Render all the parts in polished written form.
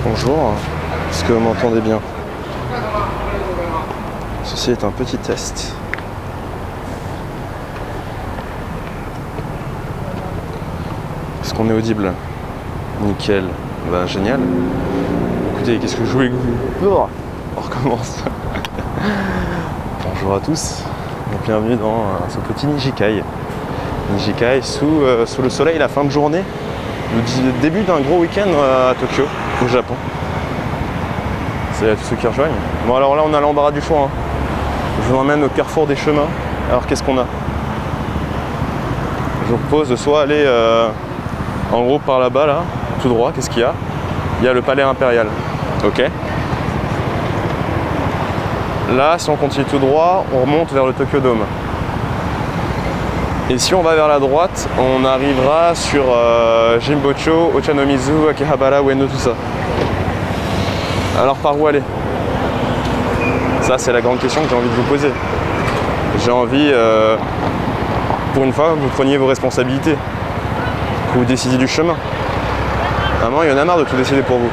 Bonjour, est-ce que vous m'entendez bien? Ceci est un petit test. Est-ce qu'on est audible? Nickel, bah génial. Écoutez, qu'est-ce que je voulais que vous... On recommence. Bonjour à tous, et bienvenue dans ce petit Nijikai. Nijikai sous le soleil, la fin de journée, le début d'un gros week-end à Tokyo, au Japon. C'est à tous ceux qui rejoignent. Bon alors là on a l'embarras du choix. Je vous emmène au carrefour des chemins. Alors qu'est-ce qu'on a? Je vous propose de soit aller en gros par là-bas, là, tout droit, qu'est-ce qu'il y a? Il y a le palais impérial. Ok. Là, si on continue tout droit, on remonte vers le Tokyo Dome. Et si on va vers la droite, on arrivera sur Jimbocho, Ochanomizu, Akihabara, Ueno, tout ça. Alors par où aller? Ça, c'est la grande question que j'ai envie de vous poser. J'ai envie, pour une fois, que vous preniez vos responsabilités, que vous décidiez du chemin. À un moment, il y en a marre de tout décider pour vous.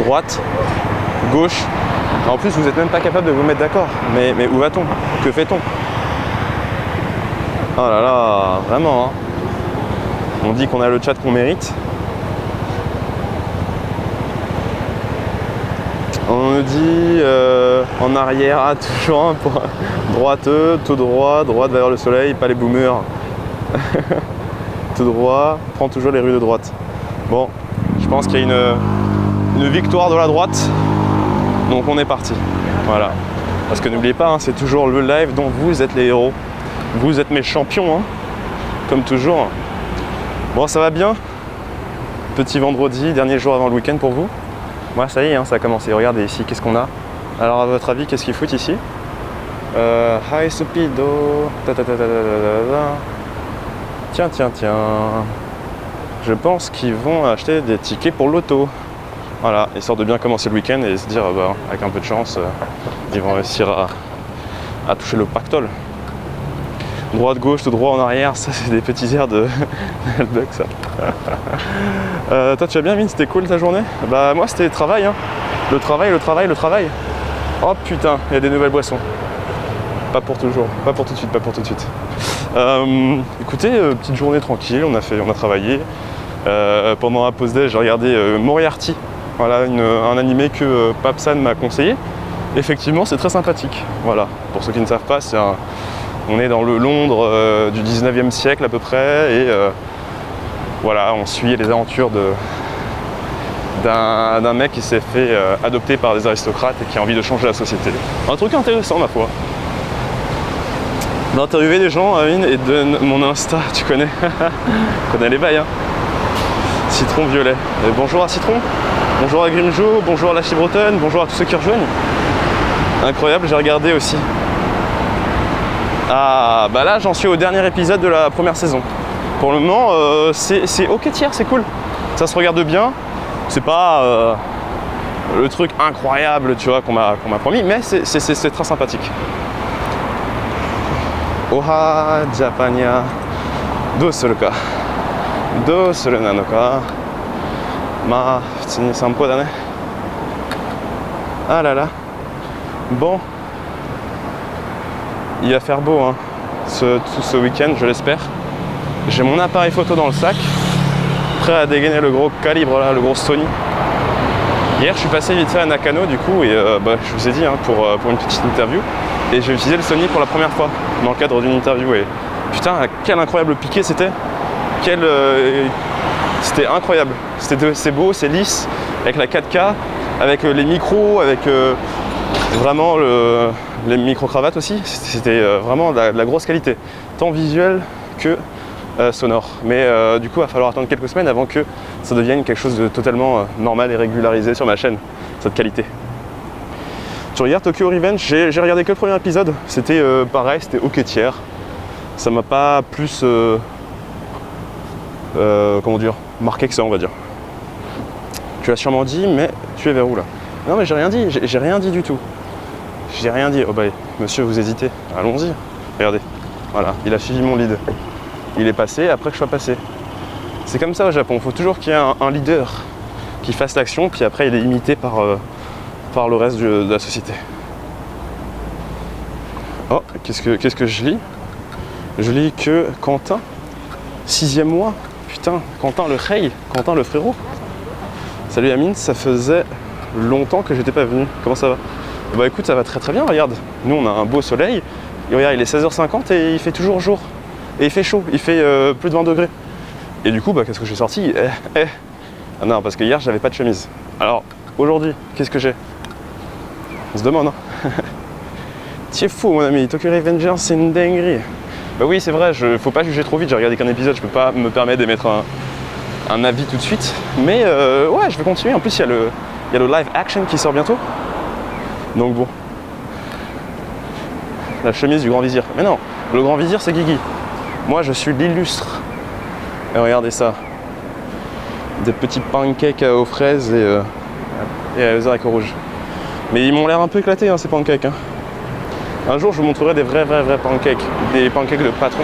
Droite, gauche. En plus, vous n'êtes même pas capable de vous mettre d'accord. Mais où va-t-on? Que fait-on? Oh là là, vraiment, hein. On dit qu'on a le chat qu'on mérite. On nous dit en arrière, toujours un point. Droite, tout droit, droite vers le soleil, pas les boomers. Tout droit, prends toujours les rues de droite. Bon, je pense qu'il y a une victoire de la droite. Donc on est parti. Voilà. Parce que n'oubliez pas, hein, c'est toujours le live dont vous êtes les héros. Vous êtes mes champions, hein, comme toujours. Bon, ça va bien? Petit vendredi, dernier jour avant le week-end pour vous. Moi, ça y est, hein, ça a commencé. Regardez ici, qu'est-ce qu'on a? Alors, à votre avis, qu'est-ce qu'ils foutent ici? High Stupido. Tiens. Je pense qu'ils vont acheter des tickets pour l'auto. Voilà, histoire de bien commencer le week-end et se dire, bah, avec un peu de chance, ils vont réussir à toucher le pactole. Droite, gauche, tout droit, en arrière, ça c'est des petits airs de Hellbug, ça. Toi tu vas bien, Mine? C'était cool ta journée? Bah moi c'était le travail, hein. Le travail. Oh putain, il y a des nouvelles boissons. Pas pour toujours, pas pour tout de suite. Écoutez, petite journée tranquille, on a travaillé. Pendant la pause déj, j'ai regardé Moriarty, voilà, un animé que Papsan m'a conseillé. Effectivement, c'est très sympathique. Voilà, pour ceux qui ne savent pas, on est dans le Londres du 19e siècle à peu près, et voilà, on suit les aventures d'un mec qui s'est fait adopter par des aristocrates et qui a envie de changer la société. Un truc intéressant, ma foi. D'interviewer des gens, Amine, et de mon Insta, tu connais, les bails, hein. Citron violet. Et bonjour à Citron, bonjour à Grimjo, bonjour à la Chibretonne, bonjour à tous ceux qui rejoignent. Incroyable, j'ai regardé aussi. Ah, bah là j'en suis au dernier épisode de la première saison. Pour le moment, c'est ok tiers, c'est cool. Ça se regarde bien. C'est pas le truc incroyable, tu vois, qu'on m'a promis, mais c'est très sympathique. Oha, Japania, do suru ka? Do suru nano ka? Ma, futsu ni sanpo da ne. Ah là là. Bon. Il va faire beau, hein, tout ce week-end, je l'espère. J'ai mon appareil photo dans le sac, prêt à dégainer le gros calibre, là, le gros Sony. Hier, je suis passé vite fait à Nakano, du coup, et je vous ai dit, hein, pour une petite interview. Et j'ai utilisé le Sony pour la première fois, dans le cadre d'une interview. Et putain, quel incroyable piqué c'était. C'était incroyable. C'est beau, c'est lisse, avec la 4K, avec les micros, avec vraiment les micro-cravates aussi. C'était vraiment de la grosse qualité, tant visuelle que sonore. Mais du coup, il va falloir attendre quelques semaines avant que ça devienne quelque chose de totalement normal et régularisé sur ma chaîne, cette qualité. Tu regardes Tokyo Revenge, j'ai regardé que le premier épisode. C'était pareil, c'était ok tiers. Ça m'a pas plus comment dire, marqué que ça, on va dire. Tu as sûrement dit, mais tu es vers où là? Non mais j'ai rien dit du tout. J'ai rien dit. Oh bah monsieur, vous hésitez. Allons-y. Regardez. Voilà, il a suivi mon lead. Il est passé après que je sois passé. C'est comme ça au Japon, il faut toujours qu'il y ait un leader qui fasse l'action, puis après il est imité par le reste de la société. Oh, qu'est-ce que je lis? Je lis que Quentin, 6e mois, putain, Quentin le Rey, Quentin le frérot. Salut Amine, ça faisait longtemps que j'étais pas venu, comment ça va? Bah écoute, ça va très très bien, regarde, nous on a un beau soleil, et regarde, il est 16h50 et il fait toujours jour, et il fait chaud, il fait plus de 20 degrés. Et du coup, bah qu'est-ce que j'ai sorti? Ah non, parce que hier j'avais pas de chemise. Alors, aujourd'hui, qu'est-ce que j'ai? On se demande, hein. Tu es fou mon ami, Tokyo Revenger c'est une dinguerie. Bah oui c'est vrai, faut pas juger trop vite, j'ai regardé qu'un épisode, je peux pas me permettre d'émettre un avis tout de suite. Mais ouais, je vais continuer, en plus il y a le live action qui sort bientôt. Donc bon. La chemise du grand vizir. Mais non, le grand vizir c'est Guigui. Moi je suis l'illustre. Et regardez ça. Des petits pancakes aux fraises et aux haricots rouges. Mais ils m'ont l'air un peu éclatés hein, ces pancakes. Hein. Un jour, je vous montrerai des vrais pancakes. Des pancakes de patron.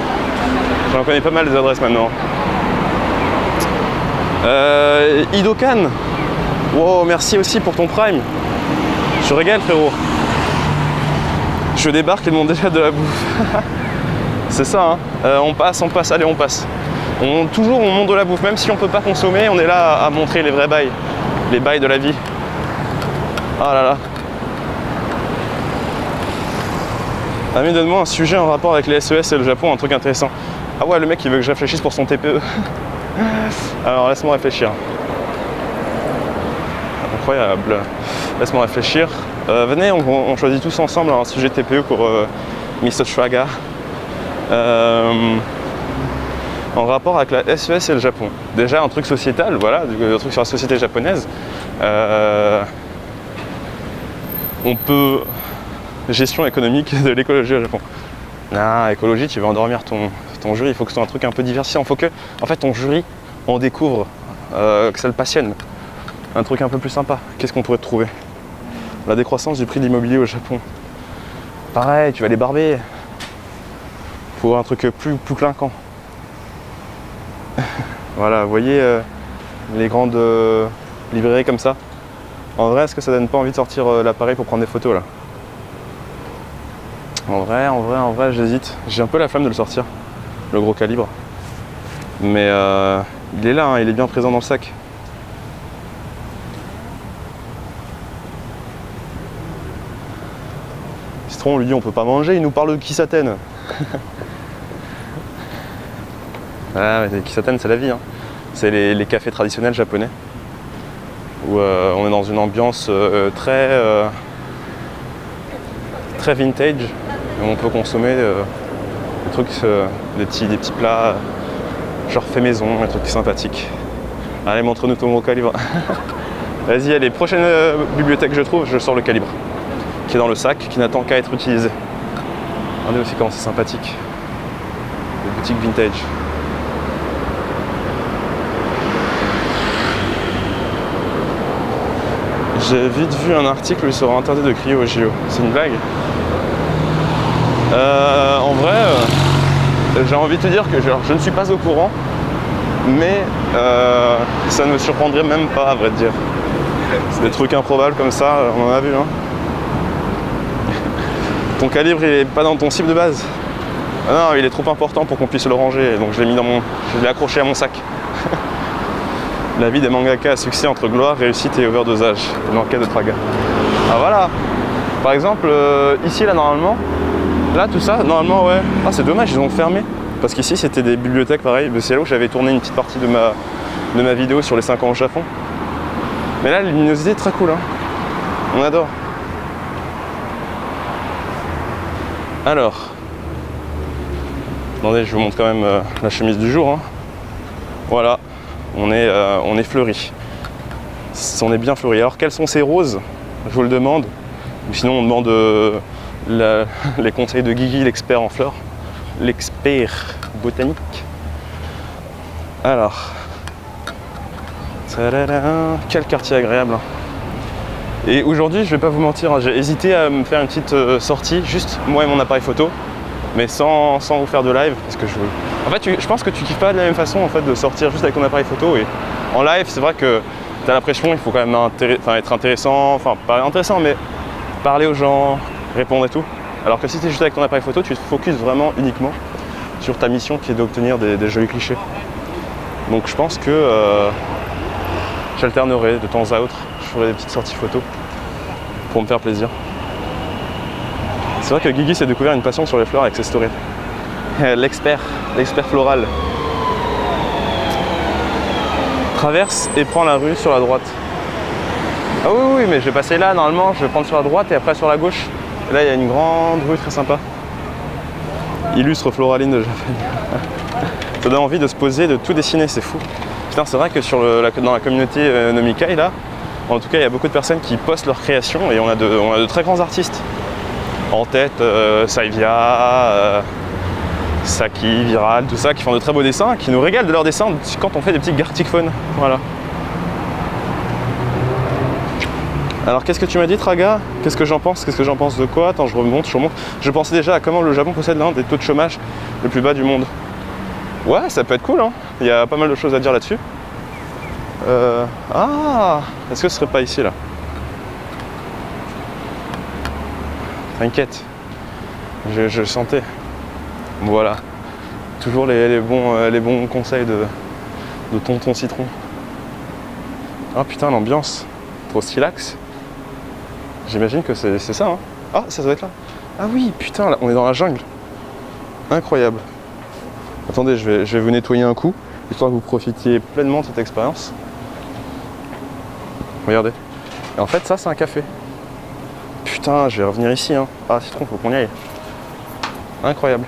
J'en connais pas mal des adresses maintenant. Idokan. Wow, merci aussi pour ton prime. Je régale, frérot. Je débarque, ils m'ont déjà de la bouffe. C'est ça, hein. On passe, allez, on passe. Toujours, on monte de la bouffe. Même si on peut pas consommer, on est là à montrer les vrais bails. Les bails de la vie. Ah là là. Ami, donne-moi un sujet en rapport avec les SES et le Japon, un truc intéressant. Ah ouais, le mec il veut que je réfléchisse pour son TPE. Alors laisse-moi réfléchir. Incroyable. Laisse-moi réfléchir. Venez, on choisit tous ensemble un sujet TPE pour Mr. Schwager. En rapport avec la SES et le Japon. Déjà un truc sociétal, voilà, un truc sur la société japonaise. On peut... Gestion économique de l'écologie au Japon. Ah, écologie, tu veux endormir ton jury, il faut que ce soit un truc un peu diversifié. Il faut que, en fait, ton jury en découvre, que ça le passionne. Un truc un peu plus sympa. Qu'est-ce qu'on pourrait trouver? La décroissance du prix de l'immobilier au Japon. Pareil, tu vas les barber. Faut un truc plus clinquant. Voilà, vous voyez les grandes librairies comme ça. En vrai, est-ce que ça donne pas envie de sortir l'appareil pour prendre des photos là? En vrai, j'hésite. J'ai un peu la flemme de le sortir, le gros calibre. Mais il est là, hein, il est bien présent dans le sac. Citron, on lui dit on peut pas manger, il nous parle de Kisaten. Ah, mais Kisaten, c'est la vie. Hein. C'est les cafés traditionnels japonais. Où on est dans une ambiance très vintage. On peut consommer des trucs, des petits plats, genre fait maison, des trucs sympathiques. Allez, montre-nous ton gros calibre. Vas-y, allez, prochaine bibliothèque que je trouve, je sors le calibre. Qui est dans le sac, qui n'attend qu'à être utilisé. Regardez aussi comment c'est sympathique. Les boutiques vintage. J'ai vite vu un article où il sera interdit de crier au JO. C'est une blague? En vrai, j'ai envie de te dire que je ne suis pas au courant, mais ça ne me surprendrait même pas, à vrai dire. C'est des trucs improbables comme ça, on en a vu. Hein. Ton calibre, il est pas dans ton cible de base. Ah non, il est trop important pour qu'on puisse le ranger, donc je l'ai accroché à mon sac. La vie des mangaka à succès entre gloire, réussite et overdosage. L'enquête de Praga. Ah voilà. Par exemple, ici là normalement. Là, tout ça, normalement, ouais. Ah, c'est dommage, ils ont fermé. Parce qu'ici, c'était des bibliothèques, pareil. C'est là où j'avais tourné une petite partie de ma vidéo sur les 5 ans au Japon. Mais là, la luminosité est très cool. Hein. On adore. Alors. Attendez, je vous montre quand même la chemise du jour. Hein. Voilà. On est fleuri. On est bien fleuri. Alors, quels sont ces roses? Je vous le demande. Ou sinon, on demande... les conseils de Guigui, l'expert en fleurs, l'expert botanique. Alors, quel quartier agréable. Et aujourd'hui, je vais pas vous mentir, j'ai hésité à me faire une petite sortie, juste moi et mon appareil photo, mais sans vous faire de live, parce que En fait, je pense que tu kiffes pas de la même façon en fait, de sortir juste avec ton appareil photo. Et en live, c'est vrai que tu as l'impression qu'il faut quand même être intéressant, enfin pas intéressant, mais parler aux gens, répondre et tout. Alors que si tu es juste avec ton appareil photo, tu te focuses vraiment uniquement sur ta mission qui est d'obtenir des jolis clichés. Donc je pense que j'alternerai de temps à autre, je ferai des petites sorties photos pour me faire plaisir. C'est vrai que Guigui s'est découvert une passion sur les fleurs avec ses stories. L'expert floral. Traverse et prends la rue sur la droite. Ah oui, mais je vais passer là, normalement, je vais prendre sur la droite et après sur la gauche. Et là, il y a une grande rue très sympa. Illustre floraline de Japan. Ça donne envie de se poser, de tout dessiner, c'est fou. Putain, c'est vrai que dans la communauté Nomikai, là, en tout cas, il y a beaucoup de personnes qui postent leurs créations et on a de très grands artistes. En tête, Saivia, Saki, Viral, tout ça, qui font de très beaux dessins, qui nous régalent de leurs dessins quand on fait des petits garticphones. Voilà. Alors qu'est-ce que tu m'as dit, Traga? Qu'est-ce que j'en pense? Qu'est-ce que j'en pense de quoi? Attends, je remonte. Je pensais déjà à comment le Japon possède l'un des taux de chômage le plus bas du monde. Ouais, ça peut être cool, hein. Il y a pas mal de choses à dire là-dessus. Ah, est-ce que ce serait pas ici, là? T'inquiète, je le sentais. Voilà. Toujours les bons conseils de tonton citron. Ah putain, l'ambiance. Trop stylax. J'imagine que c'est ça, hein. Ah, ça doit être là. Ah oui, putain, là, on est dans la jungle. Incroyable. Attendez, je vais vous nettoyer un coup, histoire que vous profitiez pleinement de cette expérience. Regardez. Et en fait, ça, c'est un café. Putain, je vais revenir ici, hein. Ah, citron, faut qu'on y aille. Incroyable.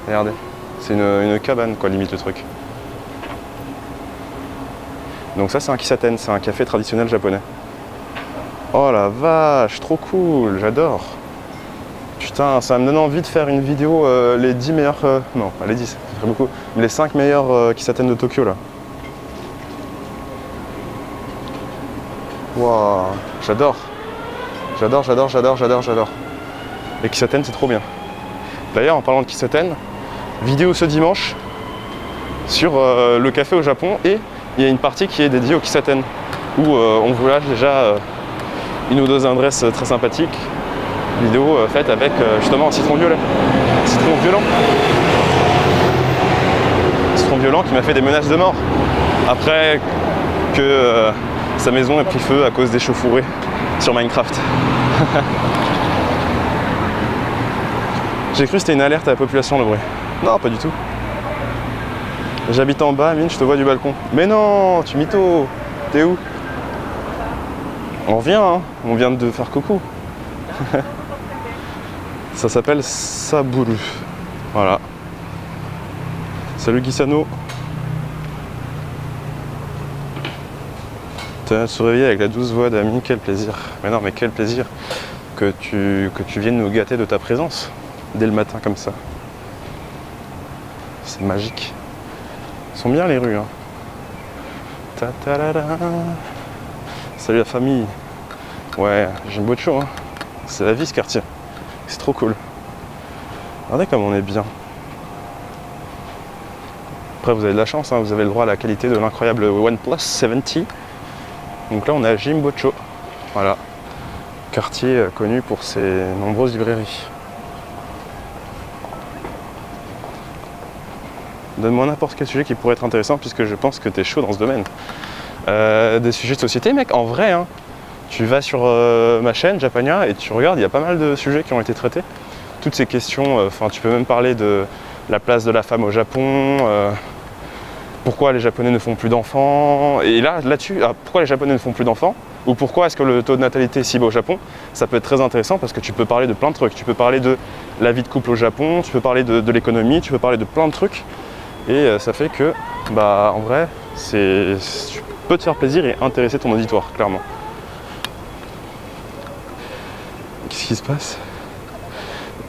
Regardez. C'est une cabane, quoi, limite, le truc. Donc ça, c'est un Kisaten, c'est un café traditionnel japonais. Oh la vache, trop cool, j'adore. Putain, ça me donne envie de faire une vidéo, les 10 meilleurs... non, pas les 10, ça ferait beaucoup. Mais les 5 meilleurs Kisaten de Tokyo, là. Waouh, j'adore. J'adore. Les Kisaten, c'est trop bien. D'ailleurs, en parlant de Kisaten, vidéo ce dimanche sur le café au Japon, et il y a une partie qui est dédiée au Kisaten, où on vous lâche déjà une ou deux adresses très sympathiques. Vidéo faite avec justement un citron violet. Citron violent qui m'a fait des menaces de mort. Après que sa maison ait pris feu à cause des chauffourées sur Minecraft. J'ai cru que c'était une alerte à la population, le bruit. Non, pas du tout. J'habite en bas, Amine, je te vois du balcon. Mais non, tu mytho. T'es où? On revient, hein. On vient de faire coucou. Ça s'appelle Saburu. Voilà. Salut Gisano. Se réveiller avec la douce voix d'Amine, quel plaisir. Mais non, mais quel plaisir que tu viennes nous gâter de ta présence dès le matin comme ça. C'est magique. Ils sont bien les rues, hein. Salut la famille. Ouais, j'aime beaucoup de chaud, hein. C'est la vie ce quartier. C'est trop cool. Regardez comme on est bien. Après vous avez de la chance, hein, vous avez le droit à la qualité de l'incroyable OnePlus 70. Donc là on est à Jimbocho. Voilà. Quartier connu pour ses nombreuses librairies. Donne-moi n'importe quel sujet qui pourrait être intéressant puisque je pense que tu es chaud dans ce domaine. Des sujets de société, mec, en vrai, hein. Tu vas sur ma chaîne Japania et tu regardes, il y a pas mal de sujets qui ont été traités. Toutes ces questions, tu peux même parler de la place de la femme au Japon, pourquoi les Japonais ne font plus d'enfants, et là-dessus, pourquoi les Japonais ne font plus d'enfants, ou pourquoi est-ce que le taux de natalité est si bas au Japon. Ça peut être très intéressant parce que tu peux parler de plein de trucs. Tu peux parler de la vie de couple au Japon, tu peux parler de l'économie, tu peux parler de plein de trucs. Et ça fait que, en vrai, tu peux te faire plaisir et intéresser ton auditoire, clairement. Qu'est-ce qui se passe?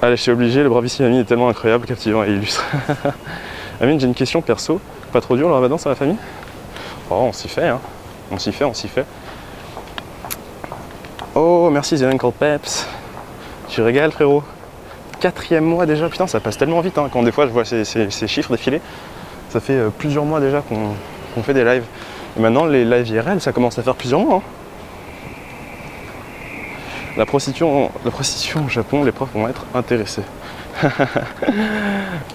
Allez, je suis obligé, le bravissime Amine est tellement incroyable, captivant et illustre. Amine, j'ai une question perso. Pas trop dur le ramadan, ça la famille? Oh, on s'y fait, hein. On s'y fait. Oh, merci The Uncle Peps. Tu régales, frérot. 4e mois déjà, putain ça passe tellement vite hein. Quand des fois je vois ces chiffres défiler, ça fait plusieurs mois déjà qu'on fait des lives. Et maintenant les lives IRL ça commence à faire plusieurs mois hein. La prostitution au Japon, les profs vont être intéressés.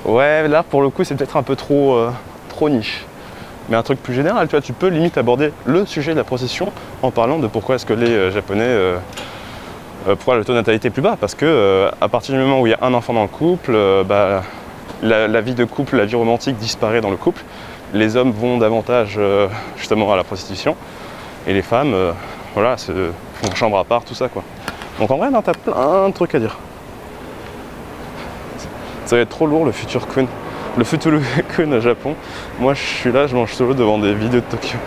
Ouais là pour le coup c'est peut-être un peu trop niche. Mais un truc plus général, tu vois, tu peux limite aborder le sujet de la prostitution en parlant de pourquoi est-ce que les Japonais, pourquoi le taux de natalité est plus bas. Parce que à partir du moment où il y a un enfant dans le couple, la vie de couple, la vie romantique disparaît dans le couple. Les hommes vont davantage justement à la prostitution et les femmes, voilà, se font chambre à part, tout ça quoi. Donc en vrai, t'as plein de trucs à dire. Ça va être trop lourd le futur Kun. Le Futuru Kun au Japon. Moi je suis là, je mange solo devant des vidéos de Tokyo.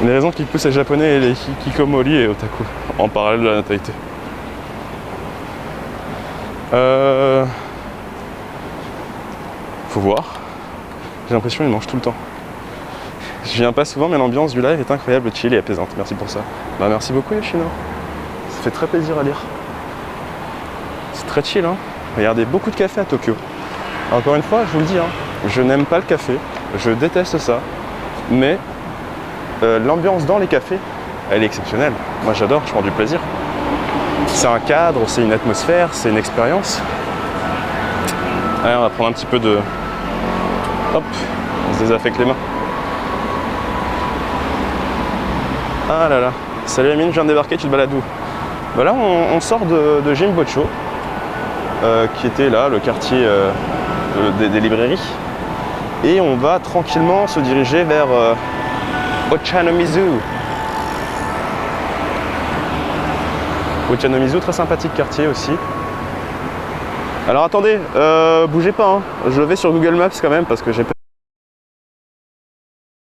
Les raisons qui poussent les Japonais et les hikikomori et otaku en parallèle de la natalité. Faut voir. J'ai l'impression qu'ils mangent tout le temps. Je viens pas souvent mais l'ambiance du live est incroyable, chill et apaisante. Merci pour ça. Bah merci beaucoup Yoshino. Ça fait très plaisir à lire. C'est très chill hein. Regardez, beaucoup de café à Tokyo. Encore une fois, je vous le dis, hein, je n'aime pas le café, je déteste ça, mais l'ambiance dans les cafés, elle est exceptionnelle. Moi j'adore, je prends du plaisir. C'est un cadre, c'est une atmosphère, c'est une expérience. Allez, on va prendre un petit peu de... Hop, on se désaffecte les mains. Ah là là, salut Amine, je viens de débarquer, tu te balades où? Bah là, on sort de Jimbocho, qui était là, le quartier des librairies. Et on va tranquillement se diriger vers Ochanomizu. Ochanomizu, très sympathique quartier aussi. Alors attendez, bougez pas, hein. Je vais sur Google Maps quand même parce que j'ai pas...